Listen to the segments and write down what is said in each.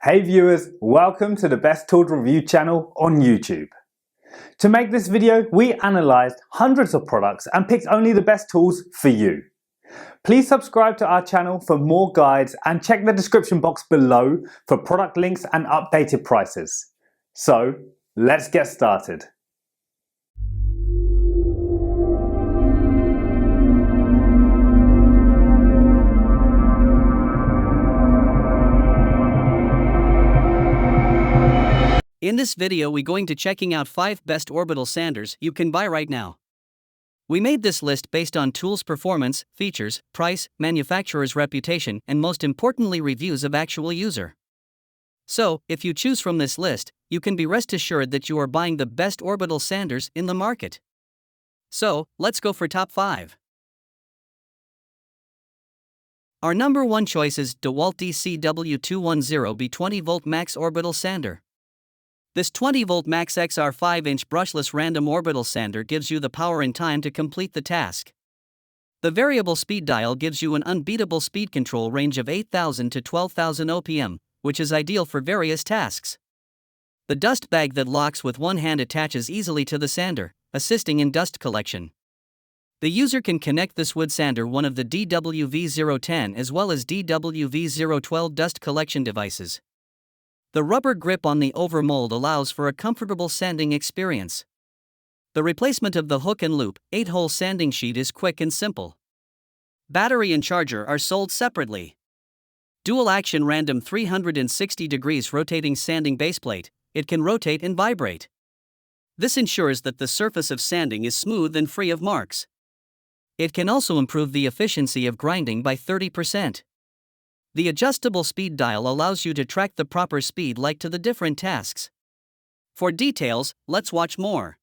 Hey viewers, welcome to the Best Tools Review channel on YouTube. To make this video, we analysed hundreds of products and picked only the best tools for you. Please subscribe to our channel for more guides and check the description box below for product links and updated prices. So, let's get started. In this video we're going to checking out 5 best orbital sanders you can buy right now. We made this list based on tools performance, features, price, manufacturer's reputation, and most importantly reviews of actual user. So, if you choose from this list, you can be rest assured that you are buying the best orbital sanders in the market. So, let's go for top 5. Our number 1 choice is DEWALT DCW210B 20V Max Orbital Sander. This 20V Max XR 5-inch brushless random orbital sander gives you the power and time to complete the task. The variable speed dial gives you an unbeatable speed control range of 8,000 to 12,000 OPM, which is ideal for various tasks. The dust bag that locks with one hand attaches easily to the sander, assisting in dust collection. The user can connect this wood sander one of the DWV010 as well as DWV012 dust collection devices. The rubber grip on the overmold allows for a comfortable sanding experience. The replacement of the hook and loop 8-hole sanding sheet is quick and simple. Battery and charger are sold separately. Dual action random 360 degrees rotating sanding baseplate, it can rotate and vibrate. This ensures that the surface of sanding is smooth and free of marks. It can also improve the efficiency of grinding by 30%. The adjustable speed dial allows you to track the proper speed like to the different tasks. For details, let's watch more.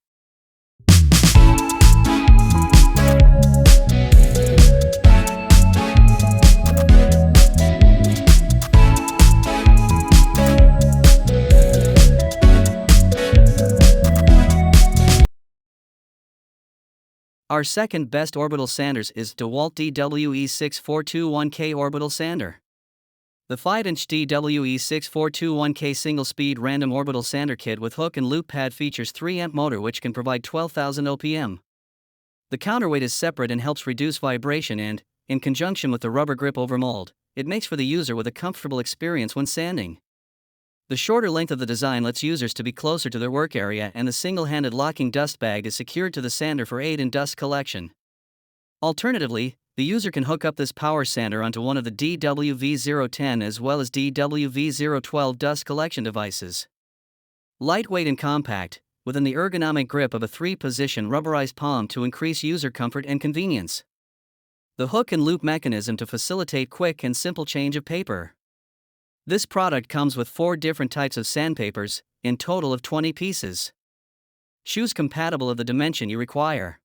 Our second best orbital sanders is DEWALT DWE6421K Orbital Sander. The 5-inch DWE6421K single-speed random orbital sander kit with hook and loop pad features 3-amp motor which can provide 12,000 OPM. The counterweight is separate and helps reduce vibration and, in conjunction with the rubber grip over mold, it makes for the user with a comfortable experience when sanding. The shorter length of the design lets users to be closer to their work area, and the single-handed locking dust bag is secured to the sander for aid in dust collection. Alternatively, the user can hook up this power sander onto one of the DWV010 as well as DWV012 dust collection devices. Lightweight and compact, within the ergonomic grip of a 3-position rubberized palm to increase user comfort and convenience. The hook and loop mechanism to facilitate quick and simple change of paper. This product comes with 4 different types of sandpapers, in total of 20 pieces. Choose compatible of the dimension you require.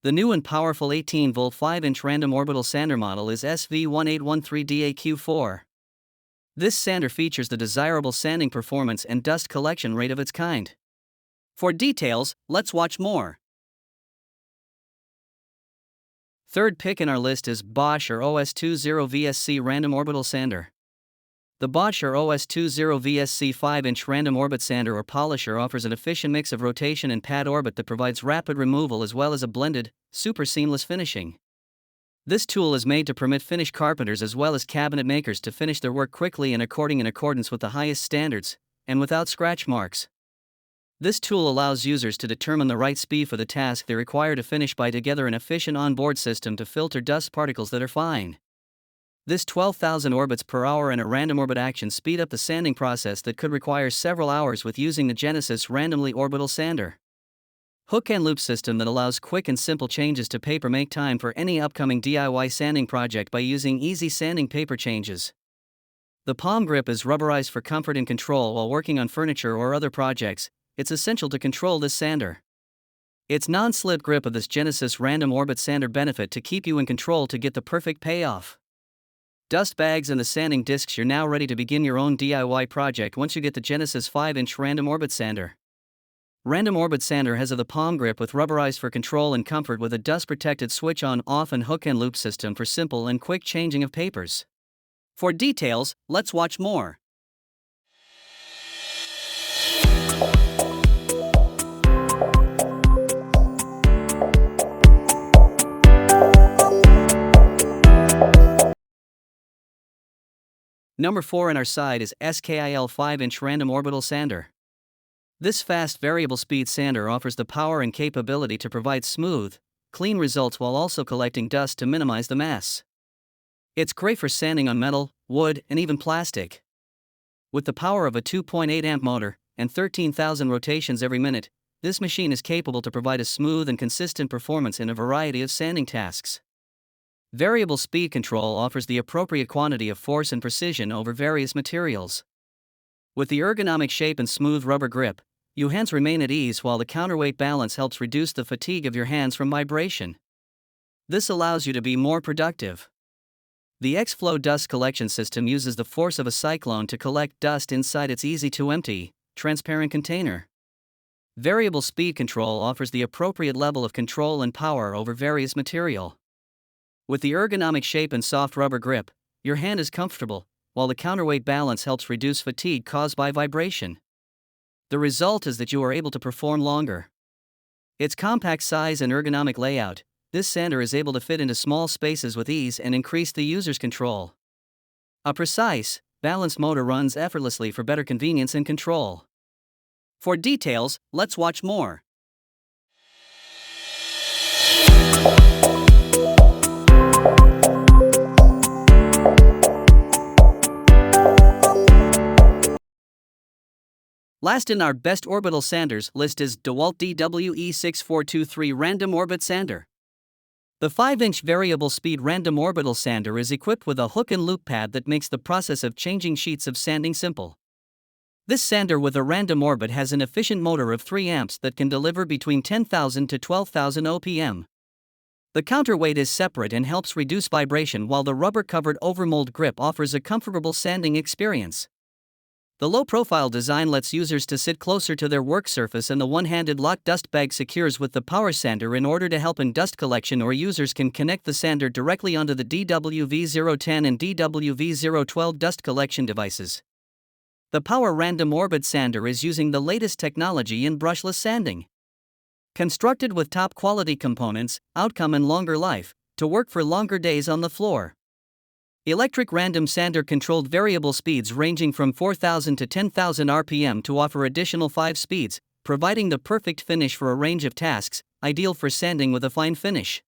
The new and powerful 18V 5-inch random orbital sander model is SV1813DAQ4. This sander features the desirable sanding performance and dust collection rate of its kind. For details, let's watch more. Third pick in our list is BOSCH or OS20VSC Random Orbital Sander. The BOSCH or OS20VSC 5-inch random orbit sander or polisher offers an efficient mix of rotation and pad orbit that provides rapid removal as well as a blended, super seamless finishing. This tool is made to permit finish carpenters as well as cabinet makers to finish their work quickly and in accordance with the highest standards, and without scratch marks. This tool allows users to determine the right speed for the task they require to finish by together an efficient onboard system to filter dust particles that are fine. This 12,000 orbits per hour and a random orbit action speed up the sanding process that could require several hours with using the Genesis randomly orbital sander. Hook and loop system that allows quick and simple changes to paper make time for any upcoming DIY sanding project by using easy sanding paper changes. The palm grip is rubberized for comfort and control while working on furniture or other projects. It's essential to control this sander. Its non-slip grip of this Genesis random orbit sander benefit to keep you in control to get the perfect payoff. Dust bags and the sanding discs, you're now ready to begin your own DIY project once you get the Genesis 5-inch random orbit sander. Random orbit sander has the palm grip with rubberized for control and comfort with a dust protected switch on off and hook and loop system for simple and quick changing of papers. For details, let's watch more. Number 4 on our side is SKIL 5-inch Random Orbital Sander. This fast variable speed sander offers the power and capability to provide smooth, clean results while also collecting dust to minimize the mass. It's great for sanding on metal, wood, and even plastic. With the power of a 2.8 amp motor and 13,000 rotations every minute, this machine is capable to provide a smooth and consistent performance in a variety of sanding tasks. Variable speed control offers the appropriate quantity of force and precision over various materials. With the ergonomic shape and smooth rubber grip, your hands remain at ease while the counterweight balance helps reduce the fatigue of your hands from vibration. This allows you to be more productive. The X-Flow dust collection system uses the force of a cyclone to collect dust inside its easy-to-empty, transparent container. Variable speed control offers the appropriate level of control and power over various material. With the ergonomic shape and soft rubber grip, your hand is comfortable, while the counterweight balance helps reduce fatigue caused by vibration. The result is that you are able to perform longer. Its compact size and ergonomic layout, this sander is able to fit into small spaces with ease and increase the user's control. A precise, balanced motor runs effortlessly for better convenience and control. For details, let's watch more. Last in our best orbital sanders list is DEWALT DWE6423 Random Orbit Sander. The 5-inch variable speed random orbital sander is equipped with a hook and loop pad that makes the process of changing sheets of sanding simple. This sander with a random orbit has an efficient motor of 3 amps that can deliver between 10,000 to 12,000 OPM. The counterweight is separate and helps reduce vibration, while the rubber-covered overmold grip offers a comfortable sanding experience. The low-profile design lets users to sit closer to their work surface, and the one-handed lock dust bag secures with the power sander in order to help in dust collection, or users can connect the sander directly onto the DWV010 and DWV012 dust collection devices. The Power Random Orbit Sander is using the latest technology in brushless sanding. Constructed with top-quality components, outcome and longer life, to work for longer days on the floor. Electric random sander controlled variable speeds ranging from 4,000 to 10,000 RPM to offer additional 5 speeds, providing the perfect finish for a range of tasks, ideal for sanding with a fine finish.